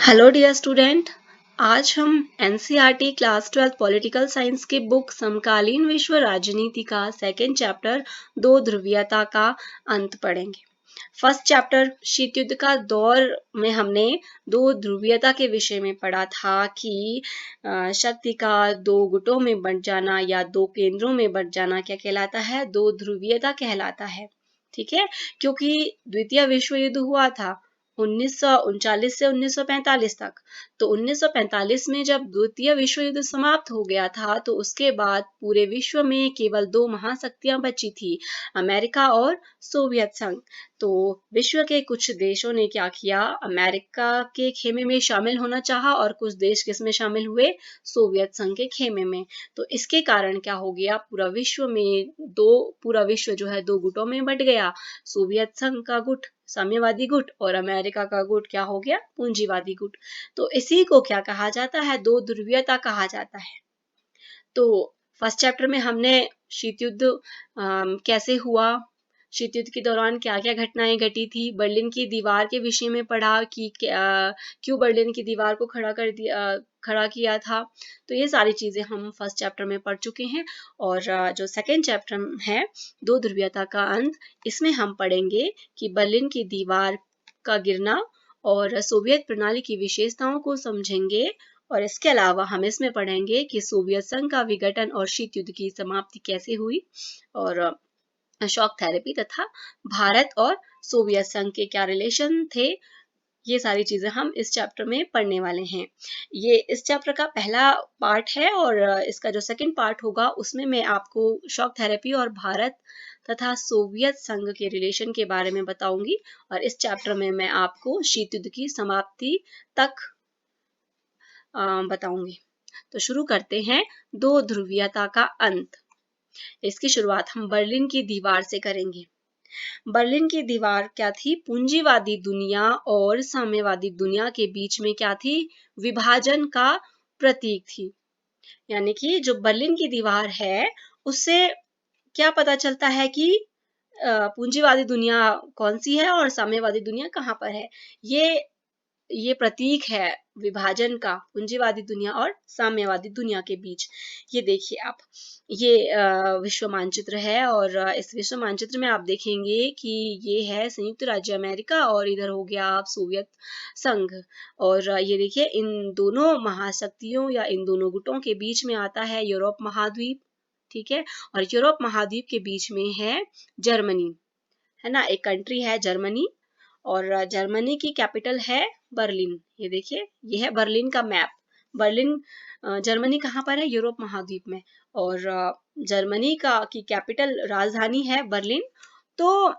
Hello dear student. आज हम NCERT class 12 political science की बुक समकालीन विश्व राजनीति का सेकेंड चैप्टर दो ध्रुवीयता का अंत पढ़ेंगे। फर्स्ट चैप्टर शीत युद्ध का दौर में हमने दो ध्रुवीयता के विषय में पढ़ा था कि शक्ति का दो गुटों में बंट जाना या दो केंद्रों में बंट जाना क्या कहलाता है? दो ध्रुवीयता कहलाता है। ठीक है, क्योंकि द्वितीय विश्व युद्ध हुआ था 1939 से 1945 तक। तो 1945 में जब द्वितीय विश्व युद्ध समाप्त हो गया था तो उसके बाद पूरे विश्व में केवल दो महाशक्तियां बची थी, अमेरिका और सोवियत संघ। तो विश्व के कुछ देशों ने क्या किया, अमेरिका के खेमे में शामिल होना चाहा और कुछ देश किसमें शामिल हुए, सोवियत संघ के खेमे में। तो इसके कारण क्या हो गया, पूरा विश्व जो है दो गुटों में बंट गया। सोवियत संघ का गुट साम्यवादी गुट और अमेरिका का गुट क्या हो गया, पूंजीवादी गुट। तो इसी को क्या कहा जाता है, दो ध्रुवीयता कहा जाता है। तो फर्स्ट चैप्टर में हमने शीत युद्ध कैसे हुआ, शीत युद्ध के दौरान क्या क्या घटनाएं घटी थी, बर्लिन की दीवार के विषय में पढ़ा कि क्यों बर्लिन की दीवार को खड़ा किया था। तो ये सारी चीजें हम फर्स्ट चैप्टर में पढ़ चुके हैं। और जो सेकेंड चैप्टर है दो ध्रुवीयता का अंत, इसमें हम पढ़ेंगे कि बर्लिन की दीवार का गिरना और सोवियत प्रणाली की विशेषताओं को समझेंगे। और इसके अलावा हम इसमें पढ़ेंगे कि सोवियत संघ का विघटन और शीत युद्ध की समाप्ति कैसे हुई, और शॉक थेरेपी तथा भारत और सोवियत संघ के क्या रिलेशन थे। ये सारी चीजें हम इस चैप्टर में पढ़ने वाले हैं। ये इस चैप्टर का पहला पार्ट है और इसका जो सेकंड पार्ट होगा उसमें मैं आपको शॉक थेरेपी और भारत तथा सोवियत संघ के रिलेशन के बारे में बताऊंगी। और इस चैप्टर में मैं आपको शीत युद्ध की समाप्ति तक बताऊंगी। तो शुरू करते हैं दो ध्रुवीयता का अंत। इसकी शुरुआत हम बर्लिन की दीवार से करेंगे। बर्लिन की दीवार क्या थी, पूंजीवादी दुनिया और साम्यवादी दुनिया के बीच में क्या थी, विभाजन का प्रतीक थी। यानी कि जो बर्लिन की दीवार है उससे क्या पता चलता है कि पूंजीवादी दुनिया कौन सी है और साम्यवादी दुनिया कहाँ पर है। ये प्रतीक है विभाजन का, पूंजीवादी दुनिया और साम्यवादी दुनिया के बीच। ये देखिए आप, ये विश्व मानचित्र है और इस विश्व मानचित्र में आप देखेंगे कि ये है संयुक्त राज्य अमेरिका और इधर हो गया आप सोवियत संघ। और ये देखिए इन दोनों महाशक्तियों या इन दोनों गुटों के बीच में आता है यूरोप महाद्वीप। ठीक है, और यूरोप महाद्वीप के बीच में है जर्मनी, है ना, एक कंट्री है जर्मनी। और जर्मनी की कैपिटल है बर्लिन। ये देखिए ये है बर्लिन का मैप। बर्लिन जर्मनी कहाँ पर है, यूरोप महाद्वीप में। और जर्मनी की कैपिटल राजधानी है बर्लिन। तो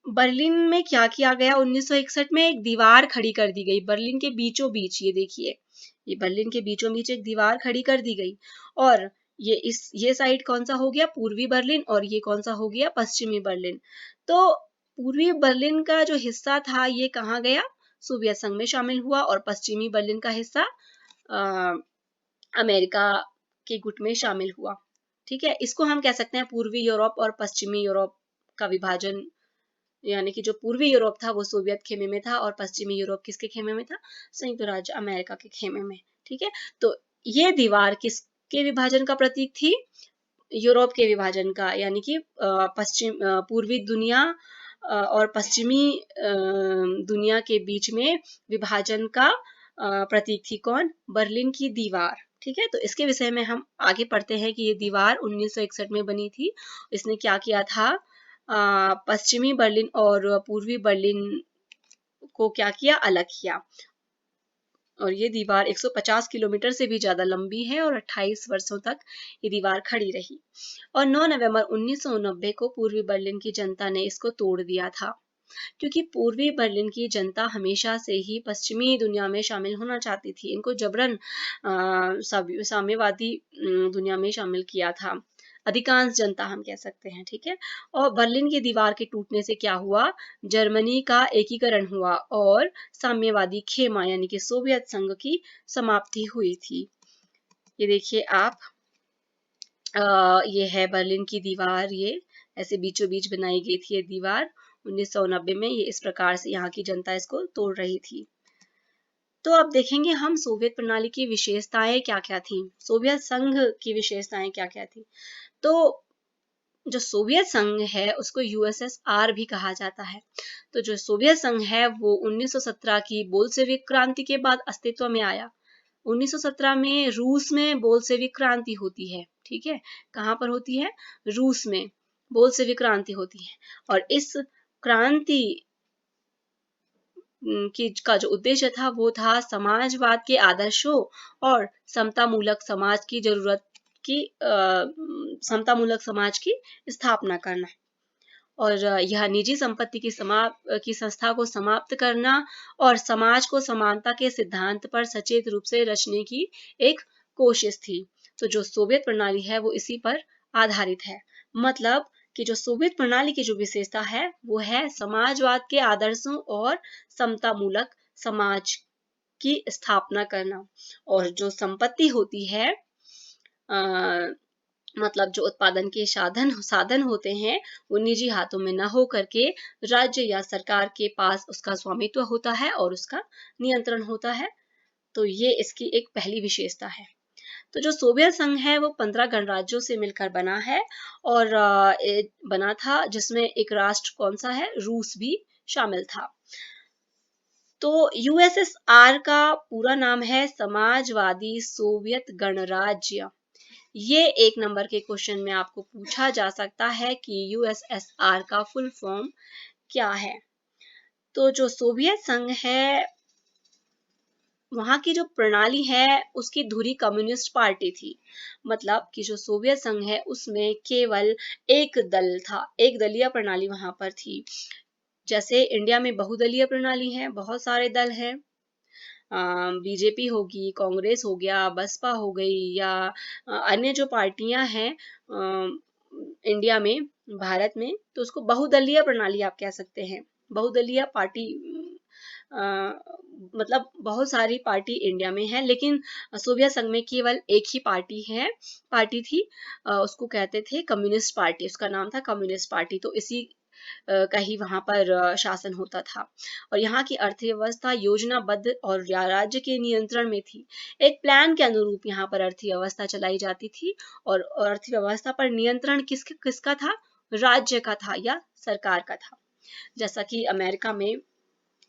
बर्लिन में क्या किया गया, 1961 में एक दीवार खड़ी कर दी गई बर्लिन के बीचों बीच। ये देखिए ये बर्लिन के बीचों बीच एक दीवार खड़ी कर दी गई। और ये साइड कौन सा हो गया, पूर्वी बर्लिन, और ये कौन सा हो गया, पश्चिमी बर्लिन। तो पूर्वी बर्लिन का जो हिस्सा था ये कहाँ गया, सोवियत संघ में शामिल हुआ। और पश्चिमी बर्लिन का हिस्सा अमेरिका के गुट में शामिल हुआ। ठीक है, इसको हम कह सकते हैं पूर्वी यूरोप और पश्चिमी यूरोप का विभाजन। यानी कि जो पूर्वी यूरोप था वो सोवियत खेमे में था और पश्चिमी यूरोप किसके खेमे में था, संयुक्त राज्य अमेरिका के खेमे में। ठीक है, तो ये दीवार किसके विभाजन का प्रतीक थी, यूरोप के विभाजन का। यानी कि पूर्वी दुनिया और पश्चिमी दुनिया के बीच में विभाजन का प्रतीक थी कौन, बर्लिन की दीवार। ठीक है, तो इसके विषय में हम आगे पढ़ते हैं कि ये दीवार 1961 में बनी थी। इसने क्या किया था, पश्चिमी बर्लिन और पूर्वी बर्लिन को क्या किया, अलग किया। और ये दीवार 150 किलोमीटर से भी ज्यादा लंबी है और 28 वर्षों तक ये दीवार खड़ी रही। और 9 नवंबर 1990 को पूर्वी बर्लिन की जनता ने इसको तोड़ दिया था, क्योंकि पूर्वी बर्लिन की जनता हमेशा से ही पश्चिमी दुनिया में शामिल होना चाहती थी। इनको जबरन साम्यवादी दुनिया में शामिल किया था, अधिकांश जनता हम कह सकते हैं। ठीक है, और बर्लिन की दीवार के टूटने से क्या हुआ, जर्मनी का एकीकरण हुआ और साम्यवादी खेमा यानी कि सोवियत संघ की समाप्ति हुई थी। ये देखिए आप, ये है बर्लिन की दीवार। ये ऐसे बीचों बीच बनाई गई थी ये दीवार 1990 में। ये इस प्रकार से यहाँ की जनता इसको तोड़ रही थी। तो अब देखेंगे हम सोवियत प्रणाली की विशेषताएं क्या क्या थी, सोवियत संघ की विशेषताएं क्या क्या थी। तो जो सोवियत संघ है उसको यूएसएसआर भी कहा जाता है। तो जो सोवियत संघ है वो 1917 की बोल्शेविक क्रांति के बाद अस्तित्व में आया। 1917 में रूस में बोल्शेविक क्रांति होती है, ठीक है, कहाँ पर होती है, रूस में बोल्शेविक क्रांति होती है। और इस क्रांति की का जो उद्देश्य था वो था समाजवाद के आदर्शों और समतामूलक समाज की जरूरत की समतामूलक समाज की स्थापना करना। और यह निजी संपत्ति की संस्था को समाप्त करना और समाज को समानता के सिद्धांत पर सचेत रूप से रचने की एक कोशिश थी। तो जो सोवियत प्रणाली है वो इसी पर आधारित है। मतलब कि जो सोवियत प्रणाली की जो विशेषता है वो है समाजवाद के आदर्शों और समतामूलक समाज की स्थापना करना। और जो संपत्ति होती है मतलब जो उत्पादन के साधन साधन होते हैं वो निजी हाथों में न हो करके राज्य या सरकार के पास उसका स्वामित्व होता है और उसका नियंत्रण होता है। तो ये इसकी एक पहली विशेषता है। तो जो सोवियत संघ है वो 15 गणराज्यों से मिलकर बना है और बना था, जिसमें एक राष्ट्र कौन सा है, रूस भी शामिल था। तो यूएसएसआर का पूरा नाम है समाजवादी सोवियत गणराज्य। ये 1 नंबर के क्वेश्चन में आपको पूछा जा सकता है कि यूएसएसआर का फुल फॉर्म क्या है। तो जो सोवियत संघ है वहां की जो प्रणाली है उसकी धुरी कम्युनिस्ट पार्टी थी। मतलब कि जो सोवियत संघ है उसमें केवल एक दल था, एक दलीय प्रणाली वहां पर थी। जैसे इंडिया में बहुदलीय प्रणाली है, बहुत सारे दल हैं, बीजेपी होगी, कांग्रेस हो गया, बसपा हो गई, या अन्य जो पार्टियां हैं इंडिया में, भारत में, तो उसको बहुदलीय प्रणाली आप कह सकते हैं। बहुदलीय पार्टी मतलब बहुत सारी पार्टी इंडिया में है, लेकिन सोवियत संघ में केवल एक ही पार्टी थी, उसको कहते थे कम्युनिस्ट पार्टी, उसका नाम था कम्युनिस्ट पार्टी। तो इसी का ही वहां पर शासन होता था। और यहाँ की अर्थव्यवस्था योजनाबद्ध और राज्य के नियंत्रण में थी। एक प्लान के अनुरूप यहाँ पर अर्थव्यवस्था चलाई जाती थी और अर्थव्यवस्था पर नियंत्रण किसका था, राज्य का था या सरकार का था। जैसा कि अमेरिका में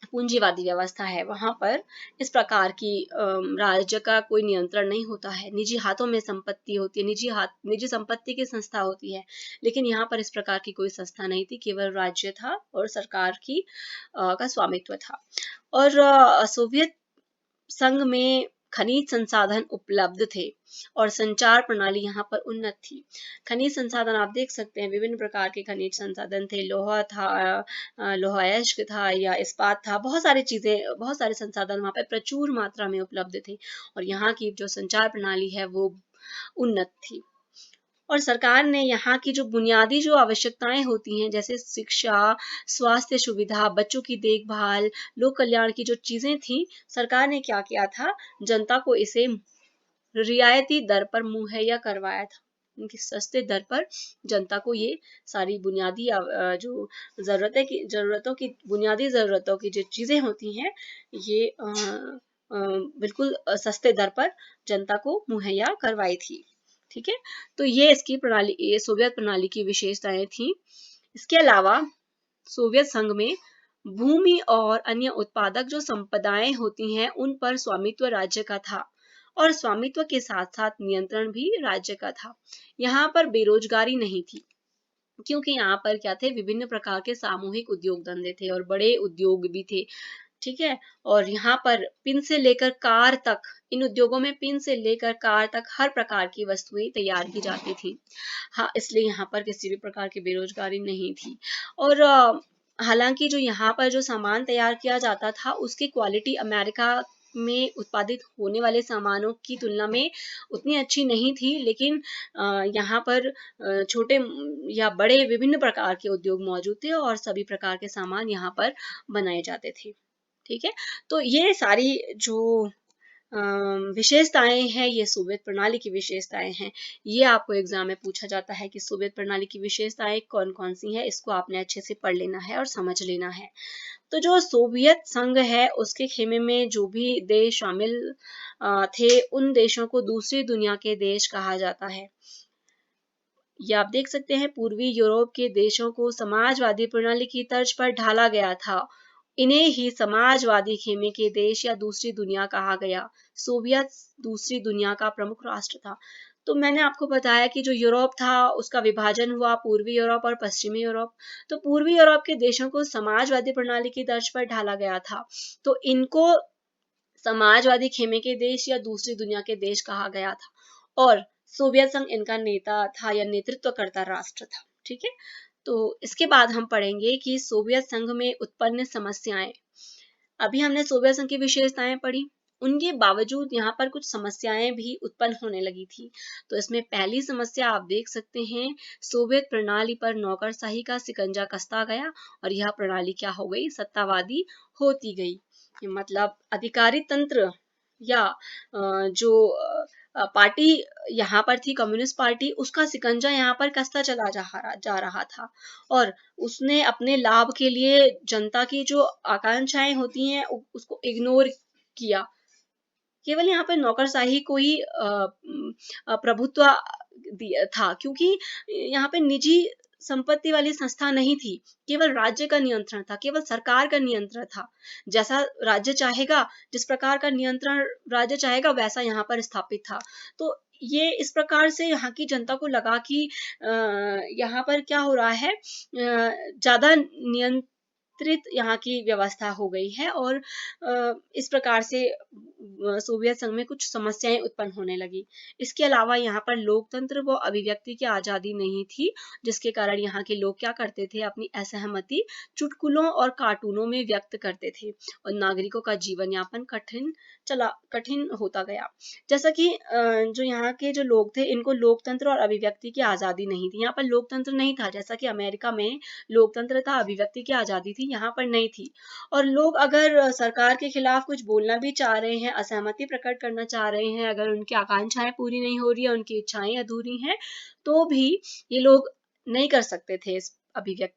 पूंजीवादी व्यवस्था है, वहां पर इस प्रकार की राज्य का कोई नियंत्रण नहीं होता है, निजी हाथों में संपत्ति होती है, निजी संपत्ति की संस्था होती है। लेकिन यहाँ पर इस प्रकार की कोई संस्था नहीं थी, केवल राज्य था और सरकार की का स्वामित्व था। और सोवियत संघ में खनिज संसाधन उपलब्ध थे और संचार प्रणाली यहाँ पर उन्नत थी। खनिज संसाधन आप देख सकते हैं, विभिन्न प्रकार के खनिज संसाधन थे, लोहा था, लोहा अयस्क था या इस्पात था, बहुत सारी चीजें, बहुत सारे संसाधन वहाँ पे प्रचुर मात्रा में उपलब्ध थे। और यहाँ की जो संचार प्रणाली है वो उन्नत थी। और सरकार ने यहाँ की जो बुनियादी जो आवश्यकताएं होती हैं, जैसे शिक्षा, स्वास्थ्य सुविधा, बच्चों की देखभाल, लोक कल्याण की जो चीजें थी, सरकार ने क्या किया था, जनता को इसे रियायती दर पर मुहैया करवाया था। उनकी सस्ते दर पर जनता को ये सारी बुनियादी जो जरूरतों की बुनियादी जरूरतों की जो चीजें होती हैं, ये बिल्कुल सस्ते दर पर जनता को मुहैया करवाई थी। ठीक है, तो ये इसकी प्रणाली, ये सोवियत प्रणाली की विशेषताएं थी। इसके अलावा सोवियत संघ में भूमि और अन्य उत्पादक जो संपदाएं होती हैं उन पर स्वामित्व राज्य का था और स्वामित्व के साथ साथ नियंत्रण भी राज्य का था। यहाँ पर बेरोजगारी नहीं थी, क्योंकि यहाँ पर क्या थे, विभिन्न प्रकार के सामूहिक उद्योग धंधे थे और बड़े उद्योग भी थे। ठीक है, और यहाँ पर पिन से लेकर कार तक, इन उद्योगों में पिन से लेकर कार तक हर प्रकार की वस्तुएं तैयार की जाती थी। हाँ, इसलिए यहाँ पर किसी भी प्रकार की बेरोजगारी नहीं थी। और हालांकि जो यहाँ पर जो सामान तैयार किया जाता था उसकी क्वालिटी अमेरिका में उत्पादित होने वाले सामानों की तुलना में उतनी अच्छी नहीं थी, लेकिन यहाँ पर छोटे या बड़े विभिन्न प्रकार के उद्योग मौजूद थे और सभी प्रकार के सामान यहाँ पर बनाए जाते थे। ठीक है, तो ये सारी जो विशेषताएं हैं, ये सोवियत प्रणाली की विशेषताएं हैं। ये आपको एग्जाम में पूछा जाता है कि सोवियत प्रणाली की विशेषताएं कौन कौन सी हैं, इसको आपने अच्छे से पढ़ लेना है और समझ लेना है। तो जो सोवियत संघ है उसके खेमे में जो भी देश शामिल थे, उन देशों को दूसरी दुनिया के देश कहा जाता है। ये आप देख सकते हैं, पूर्वी यूरोप के देशों को समाजवादी प्रणाली की तर्ज पर ढाला गया था। इन्हें ही समाजवादी खेमे के देश या दूसरी दुनिया कहा गया। सोवियत दूसरी दुनिया का प्रमुख राष्ट्र था। तो मैंने आपको बताया कि जो यूरोप था उसका विभाजन हुआ पूर्वी यूरोप और पश्चिमी यूरोप। तो पूर्वी यूरोप के देशों को समाजवादी प्रणाली की तर्ज पर ढाला गया था। तो इनको समाजवादी खेमे के देश या दूसरी दुनिया के देश कहा गया था, और सोवियत संघ इनका नेता था या नेतृत्व करता राष्ट्र था। ठीक है, तो इसके बाद हम पढ़ेंगे कि सोवियत संघ में उत्पन्न समस्याएं। अभी हमने सोवियत संघ की विशेषताएं पढ़ी, उनके बावजूद यहाँ पर कुछ समस्याएं भी उत्पन्न होने लगी थी। तो इसमें पहली समस्या आप देख सकते हैं, सोवियत प्रणाली पर नौकरशाही का शिकंजा कसता गया और यह प्रणाली क्या हो गई, सत्तावादी होती गई। मतलब अधिकारी तंत्र या जो पार्टी यहाँ पर थी, कम्युनिस्ट पार्टी, उसका शिकंजा यहाँ पर कसता चला जा रहा था, और उसने अपने लाभ के लिए जनता की जो आकांक्षाएं होती हैं उसको इग्नोर किया। केवल यहाँ पर नौकरशाही को ही प्रभुत्व था, क्योंकि यहाँ पे निजी संपत्ति वाली संस्था नहीं थी, केवल राज्य का नियंत्रण था, केवल सरकार का नियंत्रण था। जैसा राज्य चाहेगा, जिस प्रकार का नियंत्रण राज्य चाहेगा, वैसा यहाँ पर स्थापित था। तो ये इस प्रकार से यहाँ की जनता को लगा कि यहाँ पर क्या हो रहा है, ज्यादा नियंत्रित यहाँ की व्यवस्था हो गई है, और इस प्रकार से सोवियत संघ में कुछ समस्याएं उत्पन्न होने लगी। इसके अलावा यहाँ पर लोकतंत्र व अभिव्यक्ति की आजादी नहीं थी, जिसके कारण यहाँ के लोग क्या करते थे, अपनी असहमति चुटकुलों और कार्टूनों में व्यक्त करते थे, और नागरिकों का जीवन यापन कठिन होता गया। जैसा कि जो यहाँ के जो लोग थे, इनको लोकतंत्र और अभिव्यक्ति की आजादी नहीं थी। यहाँ पर लोकतंत्र नहीं था, जैसा कि अमेरिका में लोकतंत्र था, अभिव्यक्ति की आजादी थी, यहाँ पर नहीं थी। और लोग अगर सरकार के खिलाफ कुछ बोलना भी चाह रहे हैं, असहमति प्रकट करना चाह रहे हैं, अगर उनकी आकांक्षाएं पूरी नहीं हो रही है, उनकी इच्छाएं अधूरी हैं, तो भी ये लोग नहीं कर सकते थे, इस अभिव्यक्त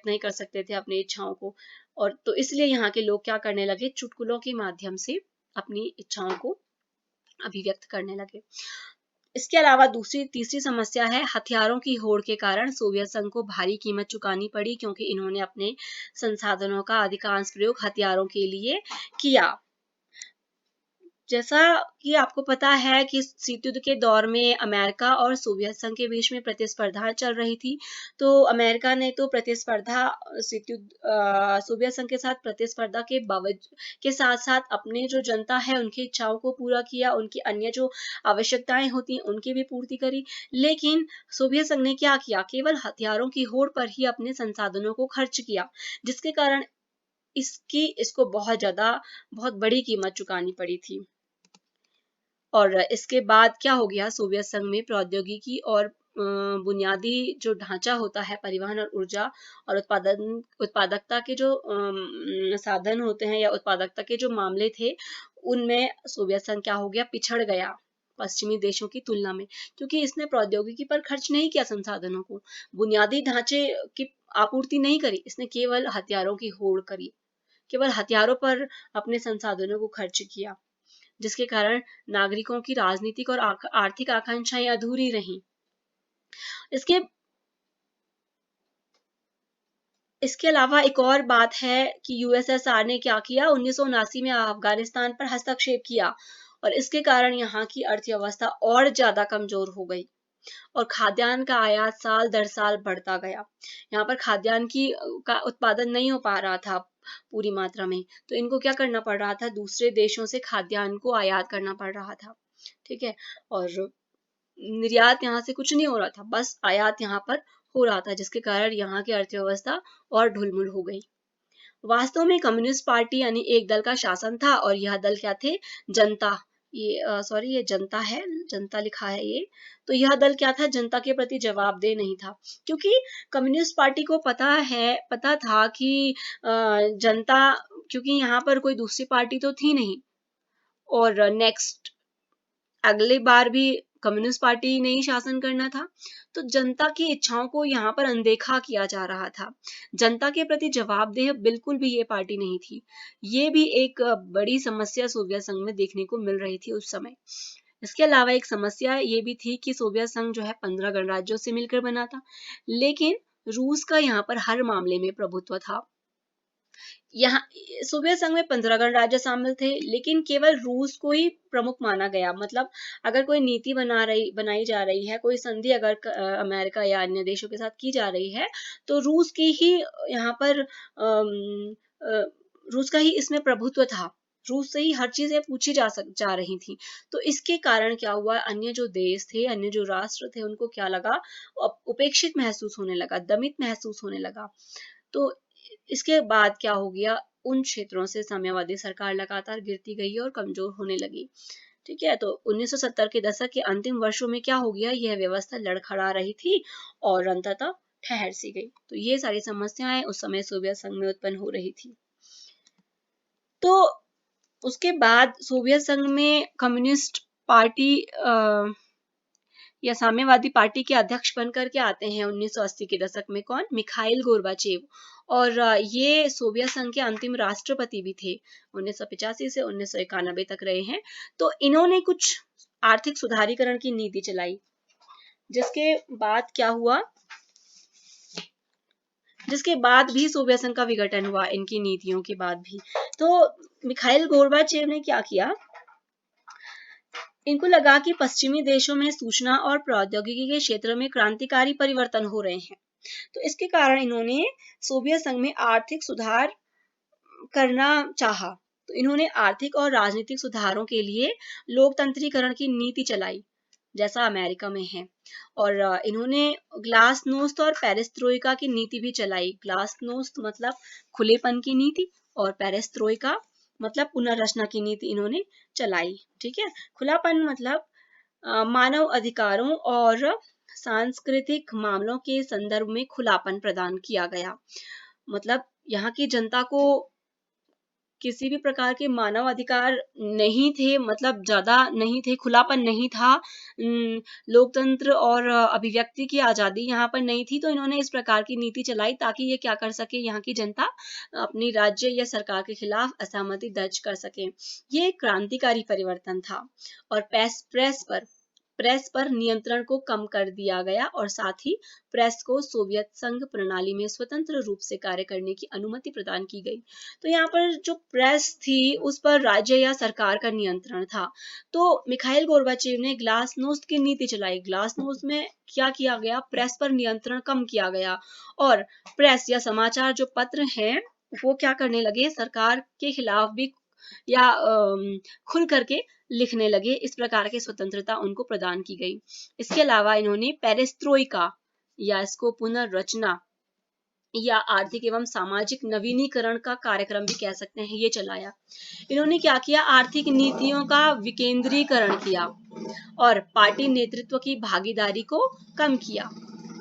नहीं कर सकते थे अपनी इच्छाओं को। और तो इसलिए यहाँ के लोग क्या करने लगे, चुटकुलों के माध्यम से अपनी इच्छाओं को अभिव्यक्त करने लगे। इसके अलावा तीसरी समस्या है, हथियारों की होड़ के कारण सोवियत संघ को भारी कीमत चुकानी पड़ी, क्योंकि इन्होंने अपने संसाधनों का अधिकांश प्रयोग हथियारों के लिए किया। जैसा कि आपको पता है कि शीत युद्ध के दौर में अमेरिका और सोवियत संघ के बीच में प्रतिस्पर्धा चल रही थी। तो अमेरिका ने तो प्रतिस्पर्धा सोवियत संघ के साथ प्रतिस्पर्धा के साथ साथ अपने जो जनता है उनकी इच्छाओं को पूरा किया, उनकी अन्य जो आवश्यकताएं होती हैं उनकी भी पूर्ति करी। लेकिन सोवियत संघ ने क्या किया, केवल हथियारों की होड़ पर ही अपने संसाधनों को खर्च किया, जिसके कारण इसको बहुत बड़ी कीमत चुकानी पड़ी थी। और इसके बाद क्या हो गया, सोवियत संघ में प्रौद्योगिकी और बुनियादी जो ढांचा होता है, परिवहन और ऊर्जा और उत्पादकता के जो साधन होते हैं या उत्पादकता के जो मामले थे, उनमें सोवियत संघ क्या हो गया, पिछड़ गया पश्चिमी देशों की तुलना में, क्योंकि इसने प्रौद्योगिकी पर खर्च नहीं किया, संसाधनों को, बुनियादी ढांचे की आपूर्ति नहीं करी, इसने केवल हथियारों की होड़ करी, केवल हथियारों पर अपने संसाधनों को खर्च किया, जिसके कारण नागरिकों की राजनीतिक और आर्थिक आकांक्षाएं अधूरी रहीं। इसके अलावा एक और बात है कि यूएसएसआर ने क्या किया, 1979 में अफगानिस्तान पर हस्तक्षेप किया, और इसके कारण यहाँ की अर्थव्यवस्था और ज्यादा कमजोर हो गई, और खाद्यान्न का आयात साल दर साल बढ़ता गया। यहाँ पर खाद्यान्न का उत्पादन नहीं हो पा रहा था पूरी मात्रा में, तो इनको क्या करना पड़ रहा था, दूसरे देशों से खाद्यान्न को आयात करना पड़ रहा था। ठीक है, और निर्यात यहाँ से कुछ नहीं हो रहा था, बस आयात यहाँ पर हो रहा था, जिसके कारण यहाँ की अर्थव्यवस्था और ढुलमुल हो गई। वास्तव में कम्युनिस्ट पार्टी यानी एक दल का शासन था, और यह दल क्या थे, जनता, ये जनता है, जनता लिखा है ये, तो यह दल क्या था, जनता के प्रति जवाबदेह नहीं था, क्योंकि कम्युनिस्ट पार्टी को पता था कि जनता क्योंकि यहाँ पर कोई दूसरी पार्टी तो थी नहीं, और नेक्स्ट अगली बार भी कम्युनिस्ट पार्टी ने ही शासन करना था, तो जनता की इच्छाओं को यहाँ पर अनदेखा किया जा रहा था। जनता के प्रति जवाबदेह बिल्कुल भी ये पार्टी नहीं थी। ये भी एक बड़ी समस्या सोवियत संघ में देखने को मिल रही थी उस समय। इसके अलावा एक समस्या ये भी थी कि सोवियत संघ जो है 15 गणराज्यों से मिलकर बना था, लेकिन रूस का यहाँ पर हर मामले में प्रभुत्व था। यहाँ सोवियत संघ में 15 गणराज्य शामिल थे, लेकिन केवल रूस को ही प्रमुख माना गया। मतलब अगर कोई नीति बनाई जा रही है, कोई संधि अगर अमेरिका या अन्य देशों के साथ की जा रही है, तो रूस की ही यहाँ पर रूस का ही इसमें प्रभुत्व था। रूस से ही हर चीजें पूछी जा रही थी। तो इसके कारण क्या हुआ, अन्य जो देश थे, अन्य जो राष्ट्र थे, उनको क्या लगा, उपेक्षित महसूस होने लगा, दमित महसूस होने लगा। तो इसके बाद क्या हो गया, उन क्षेत्रों से साम्यवादी सरकार लगातार गिरती गई और कमजोर होने लगी। ठीक है, तो 1970 के दशक के अंतिम वर्षों में क्या हो गया, यह व्यवस्था लड़खड़ा रही थी और अंततः ठहर सी गई। तो ये सारी समस्याएं उस समय सोवियत संघ में उत्पन्न हो रही थी। तो उसके बाद सोवियत संघ में कम्युनिस्ट पार्टी या साम्यवादी पार्टी के अध्यक्ष बनकर के आते हैं 1980 के दशक में, कौन, मिखाइल गोर्बाचेव। और ये सोवियत संघ के अंतिम राष्ट्रपति भी थे, 1985 से 1991 तक रहे हैं। तो इन्होंने कुछ आर्थिक सुधारीकरण की नीति चलाई, जिसके बाद क्या हुआ, जिसके बाद भी सोवियत संघ का विघटन हुआ, इनकी नीतियों के बाद भी। तो मिखाइल गोर्बाचेव ने क्या किया, इनको लगा कि पश्चिमी देशों में सूचना और प्रौद्योगिकी के क्षेत्र में क्रांतिकारी परिवर्तन हो रहे हैं। तो इसके कारण इन्होंने सोवियत संघ में आर्थिक सुधार करना चाहा। तो इन्होंने आर्थिक और राजनीतिक सुधारों के लिए लोकतंत्रीकरण की नीति चलाई, जैसा अमेरिका में है। और इन्होंने ग्लासनोस्त और पेरेस्ट्रोइका की नीति भी चलाई। ग्लासनोस्त मतलब खुलेपन की नीति, और पेरेस्ट्रोइका मतलब पुनर्रचना की नीति इन्होंने चलाई। ठीक है, खुलापन मतलब मानव अधिकारों और सांस्कृतिक मामलों के संदर्भ में खुलापन प्रदान किया गया। मतलब यहाँ की जनता को किसी भी प्रकार के मानव अधिकार नहीं थे, मतलब ज्यादा नहीं थे, खुलापन नहीं था, लोकतंत्र और अभिव्यक्ति की आजादी यहाँ पर नहीं थी। तो इन्होंने इस प्रकार की नीति चलाई ताकि ये क्या कर सके, यहाँ की जनता अपनी राज्य या सरकार के खिलाफ असहमति दर्ज कर सके। ये एक क्रांतिकारी परिवर्तन था। और प्रेस पर नियंत्रण को कम कर दिया गया, और साथ ही प्रेस को सोवियत संघ प्रणाली में स्वतंत्र रूप से कार्य करने की अनुमति प्रदान की गई। तो यहाँ पर जो प्रेस थी उस पर राज्य या सरकार का नियंत्रण था। तो मिखाइल गोर्बाचेव ने ग्लासनोस्त की नीति चलाई। ग्लासनोस्त में क्या किया गया, प्रेस पर नियंत्रण कम किया गया, और प्रेस या समाचार जो पत्र हैं वो क्या करने लगे, सरकार के खिलाफ भी या खुल करके लिखने लगे। इस प्रकार की स्वतंत्रता उनको प्रदान की गई। इसके अलावा इन्होंने पेरेस्ट्रोइका या इसको पुनर्रचना या आर्थिक एवं सामाजिक नवीनीकरण का कार्यक्रम भी कह सकते हैं, ये चलाया। इन्होंने क्या किया, आर्थिक नीतियों का विकेंद्रीकरण किया और पार्टी नेतृत्व की भागीदारी को कम किया।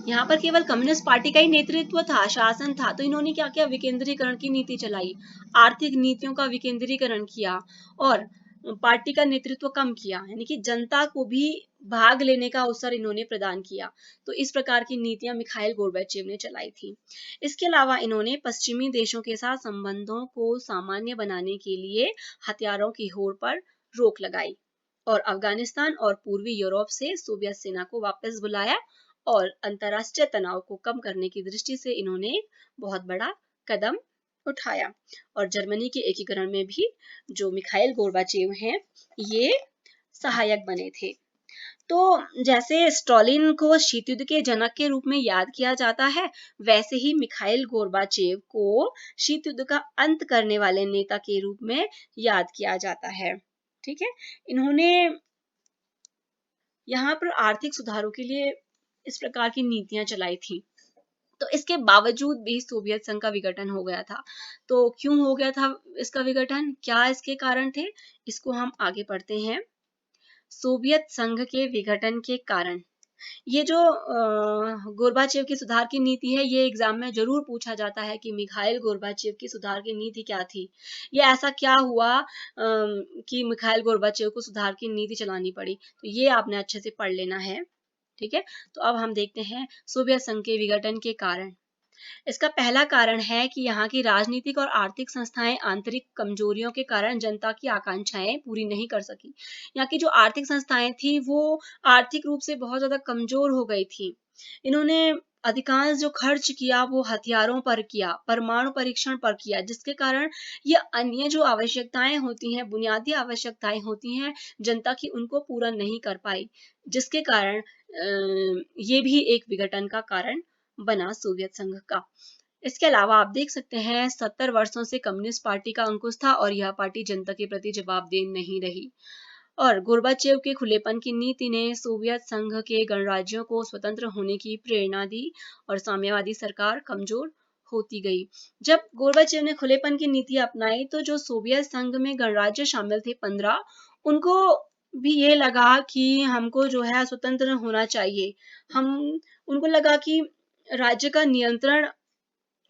यहाँ पर केवल कम्युनिस्ट पार्टी का ही नेतृत्व था, शासन था, तो इन्होंने क्या किया, विकेंद्रीकरण की नीति चलाई, आर्थिक नीतियों का विकेंद्रीकरण किया और पार्टी का नेतृत्व कम किया, यानी कि जनता को भी भाग लेने का अवसर इन्होंने प्रदान किया। तो इस प्रकार की नीतियां मिखाइल गोर्बाचेव ने चलाई थी। इसके अलावा इन्होंने पश्चिमी देशों के साथ संबंधों को सामान्य बनाने के लिए हथियारों की होड़ पर रोक लगाई और अफगानिस्तान और पूर्वी यूरोप से सोवियत सेना को वापस बुलाया, और अंतरराष्ट्रीय तनाव को कम करने की दृष्टि से इन्होंने बहुत बड़ा कदम उठाया। और जर्मनी के एकीकरण में भी जो मिखाइल गोर्बाचेव हैं ये सहायक बने थे। तो जैसे स्टालिन को शीत युद्ध के जनक के रूप में याद किया जाता है, वैसे ही मिखाइल गोर्बाचेव को शीत युद्ध का अंत करने वाले नेता के रूप में याद किया जाता है। ठीक है, इन्होंने यहाँ पर आर्थिक सुधारों के लिए इस प्रकार की नीतियां चलाई थी। तो इसके बावजूद भी सोवियत संघ का विघटन हो गया था। तो क्यों हो गया था इसका विघटन, क्या इसके कारण थे, इसको हम आगे पढ़ते हैं। सोवियत संघ के विघटन के कारण ये जो गोर्बाचेव की सुधार की नीति है, ये एग्जाम में जरूर पूछा जाता है कि मिखाइल गोर्बाचेव की सुधार की नीति क्या थी, ये ऐसा क्या हुआ कि मिखाइल गोर्बाचेव को सुधार की नीति चलानी पड़ी। तो ये आपने अच्छे से पढ़ लेना है, ठीक है। तो अब हम देखते हैं सोवियत संघ के विघटन के कारण। इसका पहला कारण है कि यहाँ की राजनीतिक और आर्थिक संस्थाएं आंतरिक कमजोरियों के कारण जनता की आकांक्षाएं पूरी नहीं कर सकी। यहाँ की जो आर्थिक संस्थाएं थी वो आर्थिक रूप से बहुत ज्यादा कमजोर हो गई थी। इन्होंने अधिकांश जो खर्च किया वो हथियारों पर किया, परमाणु परीक्षण पर किया, जिसके कारण ये अन्य जो आवश्यकताएं होती हैं, बुनियादी आवश्यकताएं होती हैं जनता की, उनको पूरा नहीं कर पाई, जिसके कारण ये भी एक विघटन का कारण बना सोवियत संघ का। इसके अलावा आप देख सकते हैं 70 वर्षों से कम्युनिस्ट पार्टी का अंकुश था और यह पार्टी जनता के प्रति जवाबदेह नहीं रही। और गोर्बाचेव के खुलेपन की नीति ने सोवियत संघ के गणराज्यों को स्वतंत्र होने की प्रेरणा दी और साम्यवादी सरकार कमजोर होती गई। जब गोर्बाचेव ने खुलेपन की नीति अपनाई तो जो सोवियत संघ में गणराज्य शामिल थे 15, उनको भी ये लगा कि हमको जो है स्वतंत्र होना चाहिए। हम उनको लगा कि राज्य का नियंत्रण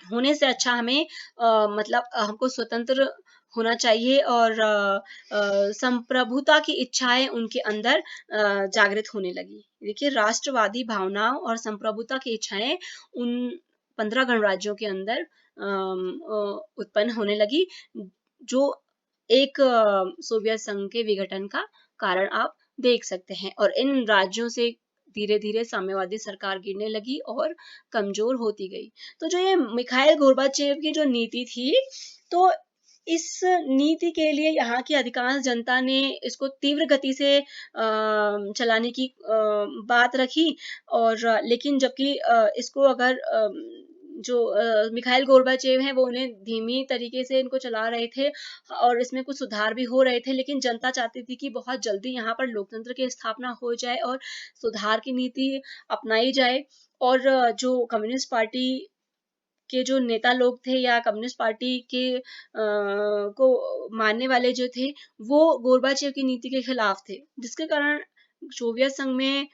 होने से अच्छा हमें मतलब हमको स्वतंत्र होना चाहिए और संप्रभुता की इच्छाएं उनके अंदर जागृत होने लगी। देखिए, राष्ट्रवादी भावनाओं और संप्रभुता की इच्छाएं उन 15 गणराज्यों के अंदर उत्पन्न होने लगी, जो एक सोवियत संघ के विघटन का कारण आप देख सकते हैं। और इन राज्यों से धीरे धीरे साम्यवादी सरकार गिरने लगी और कमजोर होती गई। तो जो ये मिखाइल गोर्बाचेव की जो नीति थी, तो इस नीति के लिए यहाँ की अधिकांश जनता ने इसको तीव्र गति से चलाने की बात रखी। और लेकिन जबकि इसको अगर जो मिखाइल गोर्बाचेव हैं वो उन्हें धीमी तरीके से इनको चला रहे थे और इसमें कुछ सुधार भी हो रहे थे, लेकिन जनता चाहती थी कि बहुत जल्दी यहाँ पर लोकतंत्र की स्थापना हो जाए और सुधार की नीति अपनाई जाए। और जो कम्युनिस्ट पार्टी के जो नेता लोग थे या कम्युनिस्ट पार्टी के को मानने वाले जो थे, वो गोर्बाचेव की नीति के खिलाफ थे, जिसके कारण सोवियत संघ में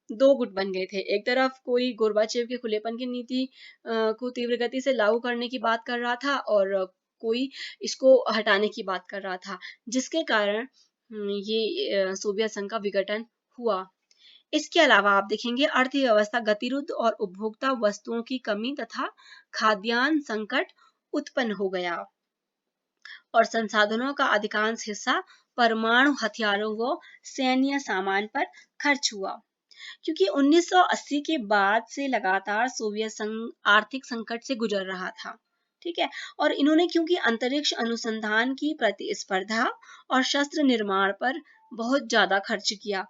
दो गुट बन गए थे। एक तरफ कोई गोर्बाचेव के खुलेपन की नीति को तीव्र गति से लागू करने की बात कर रहा था और कोई इसको हटाने की बात कर रहा था, जिसके कारण ये सोवियत संघ का विघटन हुआ। इसके अलावा आप देखेंगे अर्थव्यवस्था गतिरुद्ध और उपभोक्ता वस्तुओं की कमी तथा खाद्यान्न संकट उत्पन्न हो गया और संसाधनों का अधिकांश हिस्सा परमाणु हथियारों व सैन्य सामान पर खर्च हुआ। क्योंकि 1980 के बाद से लगातार सोवियत संघ आर्थिक संकट से गुजर रहा था, ठीक है। और इन्होंने क्योंकि अंतरिक्ष अनुसंधान की प्रतिस्पर्धा और शस्त्र निर्माण पर बहुत ज्यादा खर्च किया,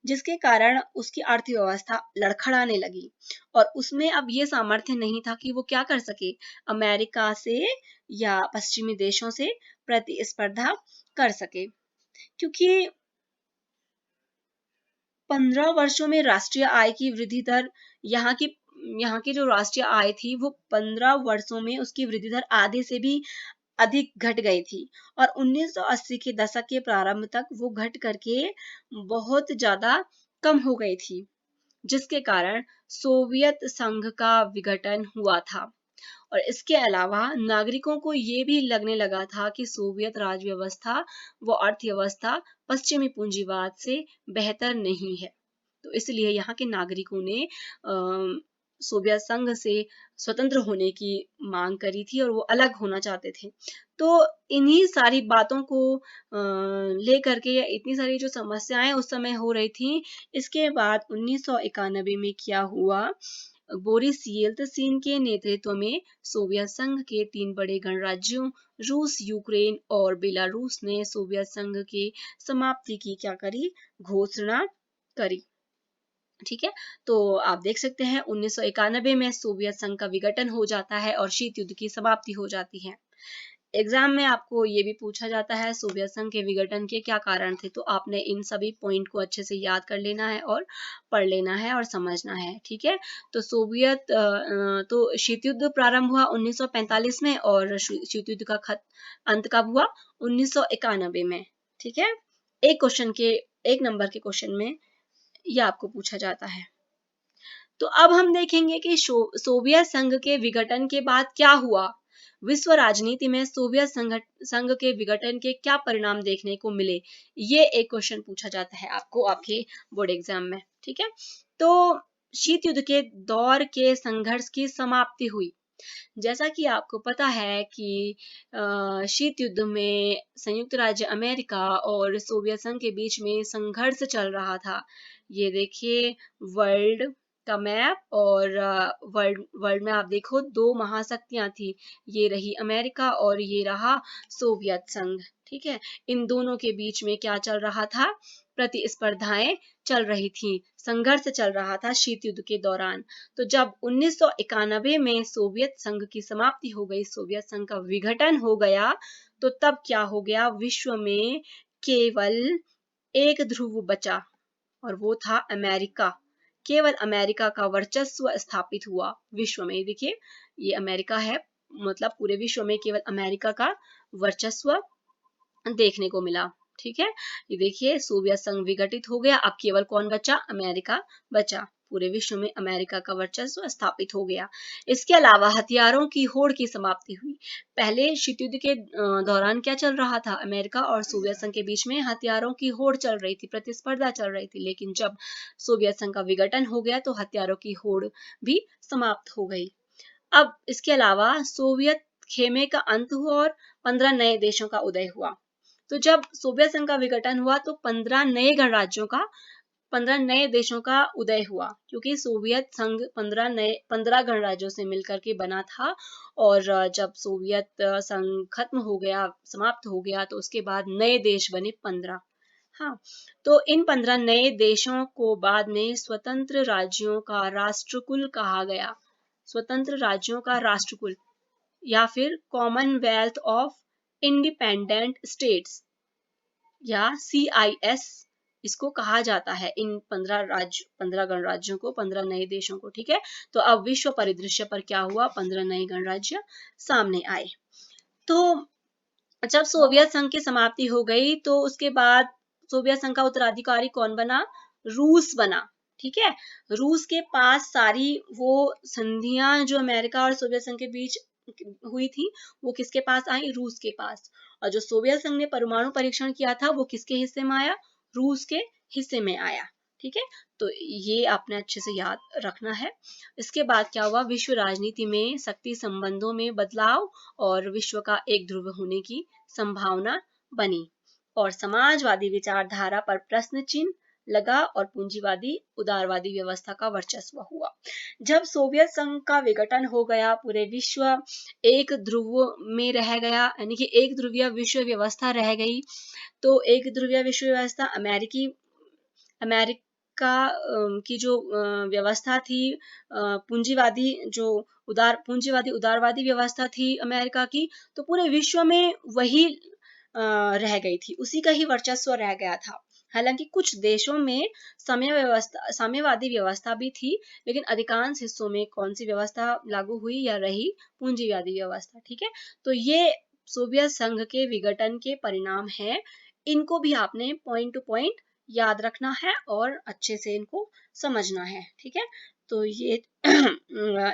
जिसके कारण उसकी अर्थव्यवस्था लड़खड़ाने लगी और उसमें अब ये सामर्थ्य नहीं था कि वो क्या कर सके, अमेरिका से या पश्चिमी देशों से प्रतिस्पर्धा कर सके। क्योंकि 15 वर्षों में राष्ट्रीय आय की वृद्धि दर यहाँ की जो राष्ट्रीय आय थी वो 15 वर्षों में उसकी वृद्धि दर आधे से भी अधिक घट गई थी और 1980 के दशक के प्रारंभ तक वो घट करके बहुत ज्यादा कम हो गई थी, जिसके कारण सोवियत संघ का विघटन हुआ था। और इसके अलावा नागरिकों को ये भी लगने लगा था कि सोवियत राज व्यवस्था व अर्थव्यवस्था पश्चिमी पूंजीवाद से बेहतर नहीं है। तो इसलिए यहाँ के नागरिकों ने सोवियत संघ से स्वतंत्र होने की मांग करी थी और वो अलग होना चाहते थे। तो इन्हीं सारी बातों को लेकर के या इतनी सारी जो समस्याएं उस समय हो रही थी, इसके बाद 1991 में क्या हुआ, बोरिस येल्तसिन के नेतृत्व में सोवियत संघ के 3 बड़े गणराज्यों रूस, यूक्रेन और बेलारूस ने सोवियत संघ के समाप्ति की क्या करी, घोषणा करी, ठीक है। तो आप देख सकते हैं 1991 में सोवियत संघ का विघटन हो जाता है और शीत युद्ध की समाप्ति हो जाती है। एग्जाम में आपको ये भी पूछा जाता है सोवियत संघ के विघटन के क्या कारण थे, तो आपने इन सभी पॉइंट को अच्छे से याद कर लेना है और पढ़ लेना है और समझना है, ठीक है। तो तो शीत युद्ध प्रारंभ हुआ 1945 में और शीत युद्ध का अंत कब हुआ, 1991 में, ठीक है। एक नंबर के क्वेश्चन में यह आपको पूछा जाता है। तो अब हम देखेंगे कि सोवियत संघ के विघटन के बाद क्या हुआ, विश्व राजनीति में सोवियत संघ के विघटन के क्या परिणाम देखने को मिले। ये एक क्वेश्चन पूछा जाता है आपको आपके बोर्ड एग्जाम में, ठीक है। तो शीत युद्ध के दौर के संघर्ष की समाप्ति हुई। जैसा कि आपको पता है कि शीत युद्ध में संयुक्त राज्य अमेरिका और सोवियत संघ के बीच में संघर्ष चल रहा था। ये देखिए वर्ल्ड का मैप, और वर्ल्ड में आप देखो दो महाशक्तियां थी, ये रही अमेरिका और ये रहा सोवियत संघ, ठीक है। इन दोनों के बीच में क्या चल रहा था, प्रतिस्पर्धाएं चल रही थी, संघर्ष चल रहा था शीत युद्ध के दौरान। तो जब 1991 में सोवियत संघ की समाप्ति हो गई, सोवियत संघ का विघटन हो गया, तो तब क्या हो गया, विश्व में केवल एक ध्रुव बचा और वो था अमेरिका। केवल अमेरिका का वर्चस्व स्थापित हुआ विश्व में। देखिए ये अमेरिका है, मतलब पूरे विश्व में केवल अमेरिका का वर्चस्व देखने को मिला, ठीक है। ये देखिए सोवियत संघ विघटित हो गया, अब केवल कौन बचा, अमेरिका बचा। पूरे विश्व में अमेरिका का वर्चस्व स्थापित हो गया। इसके अलावा हथियारों की होड़ की समाप्ति हुई। पहले शीत युद्ध के दौरान क्या चल रहा था, अमेरिका और सोवियत संघ के बीच में हथियारों की होड़ चल रही थी, प्रतिस्पर्धा चल रही थी। लेकिन जब सोवियत संघ का विघटन हो गया तो हथियारों की होड़ भी समाप्त हो गई। अब इसके अलावा सोवियत खेमे का अंत हुआ और 15 नए देशों का उदय हुआ। तो जब सोवियत संघ का विघटन हुआ तो 15 नए देशों का उदय हुआ, क्योंकि सोवियत संघ 15 गणराज्यों से मिलकर के बना था। और जब सोवियत संघ खत्म हो गया, समाप्त हो गया, तो उसके बाद नए देश बने 15। हाँ, तो इन 15 नए देशों को बाद में स्वतंत्र राज्यों का राष्ट्रकुल कहा गया। स्वतंत्र राज्यों का राष्ट्रकुल या फिर कॉमनवेल्थ ऑफ इंडिपेंडेंट स्टेट्स या CIS इसको कहा जाता है, इन 15 गणराज्यों को, 15 नए देशों को, ठीक है। तो अब विश्व परिदृश्य पर क्या हुआ, 15 नए गणराज्य सामने आए। तो जब सोवियत संघ की समाप्ति हो गई तो उसके बाद सोवियत संघ का उत्तराधिकारी कौन बना, रूस बना, ठीक है। रूस के पास सारी वो संधियां जो अमेरिका और सोवियत संघ के बीच हुई थी वो किसके पास आई, रूस के पास। और जो सोवियत संघ ने परमाणु परीक्षण किया था वो किसके हिस्से में आया, रूस के हिस्से में आया, ठीक है। तो ये आपने अच्छे से याद रखना है। इसके बाद क्या हुआ, विश्व राजनीति में शक्ति संबंधों में बदलाव और विश्व का एक ध्रुव होने की संभावना बनी और समाजवादी विचारधारा पर प्रश्न चिन्ह लगा और पूंजीवादी उदारवादी व्यवस्था का वर्चस्व हुआ। जब सोवियत संघ का विघटन हो गया, पूरे विश्व एक ध्रुव में रह गया, यानी कि एक ध्रुवीय विश्व व्यवस्था रह गई। तो एक ध्रुवीय विश्व व्यवस्था अमेरिका की जो व्यवस्था थी, पूंजीवादी उदारवादी व्यवस्था थी अमेरिका की, तो पूरे विश्व में वही रह गई थी, उसी का ही वर्चस्व रह गया था। हालांकि कुछ देशों में साम्यवादी व्यवस्था भी थी, लेकिन अधिकांश हिस्सों में कौन सी व्यवस्था लागू हुई या रही, पूंजीवादी व्यवस्था, ठीक है। तो ये सोवियत संघ के विघटन के परिणाम हैं, इनको भी आपने पॉइंट टू पॉइंट याद रखना है और अच्छे से इनको समझना है, ठीक है। तो ये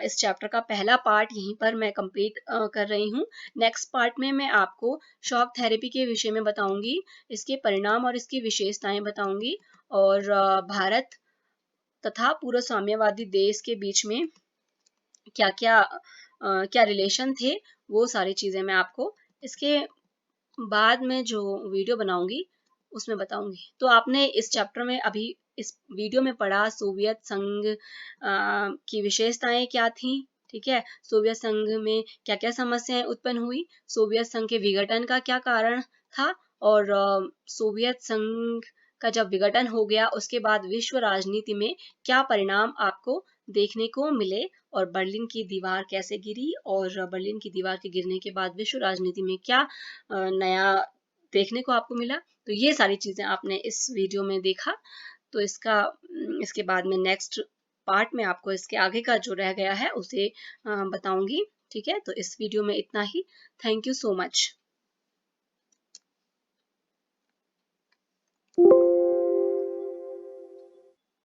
इस चैप्टर का पहला पार्ट यहीं पर मैं कंप्लीट कर रही हूँ। नेक्स्ट पार्ट में मैं आपको शॉक थेरेपी के विषय में बताऊंगी, इसके परिणाम और इसकी विशेषताएं बताऊंगी, और भारत तथा पूर्व साम्यवादी देश के बीच में क्या क्या रिलेशन थे, वो सारी चीजें मैं आपको इसके बाद में जो वीडियो बनाऊंगी उसमें बताऊंगी। तो आपने इस चैप्टर में अभी इस वीडियो में पढ़ा सोवियत संघ की विशेषताएं क्या थी, ठीक है। सोवियत संघ में क्या क्या समस्याएं उत्पन्न हुई, सोवियत संघ के विघटन का क्या कारण था, और सोवियत संघ का जब विघटन हो गया उसके बाद विश्व राजनीति में क्या परिणाम आपको देखने को मिले, और बर्लिन की दीवार कैसे गिरी, और बर्लिन की दीवार के गिरने के बाद विश्व राजनीति में क्या नया देखने को आपको मिला। तो ये सारी चीजें आपने इस वीडियो में देखा। तो इसके बाद में नेक्स्ट पार्ट में आपको इसके आगे का जो रह गया है उसे बताऊंगी, ठीक है। तो इस वीडियो में इतना ही। Thank you so much.